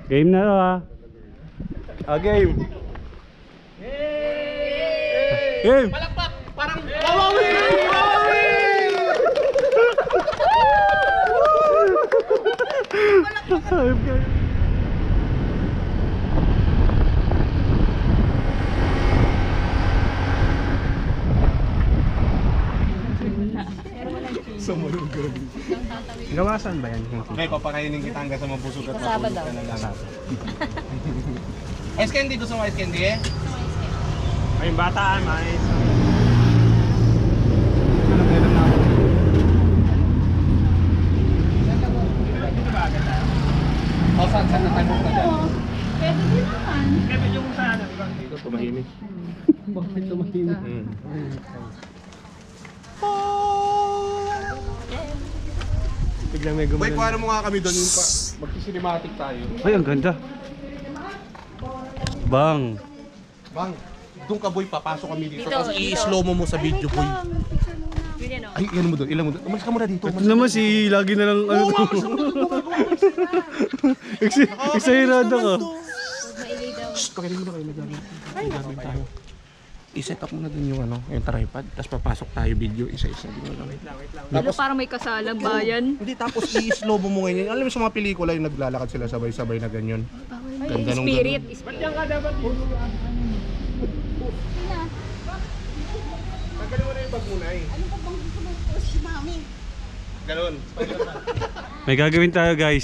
Game na ah. Game. Game. Palakpak! Parang wawawi! Wawawi! Gawasan ba yan? May papakainin kita hanggang sa mabusog at Sabado mabusog ka na lang. daw. Ice candy, gusto mo ice candy eh? May bataan, may O, saan na tayo ka dyan? Pwede din naman. Kaya yung sa ano, dito tumahimik. Bakit tumahimik? Biglang may Boy, gumanon. kuha mo nga kami doon yung magsi-cinematic tayo. Ay, ang ganda. Bang. Bang, doon ka boy, papasok kami dito. Dito, Tapos dito. i-slow mo sa video boy. Pwede no? Ay, ilan mo doon, ilan mo doon. Umalis ka muna dito. Ito naman si lagi na lang ano to. Excited ako. Mailay daw. Shhh, pakinig mo na kayo, nagagawin tayo. I-set up mo na din yung ano, yung tripod. Tapos papasok tayo video, isa-isa. Pero parang may kasalang bayan. Hindi, tapos i-slow mo ngayon. Alam mo sa mga pelikula yung naglalakad sila sabay-sabay na ganyan. Ganda nung Spirit. ganun. Spirit. Tanggalin mo na yung bag muna eh. Ano ba bang gusto mong post si mami? Ganun. May gagawin tayo guys.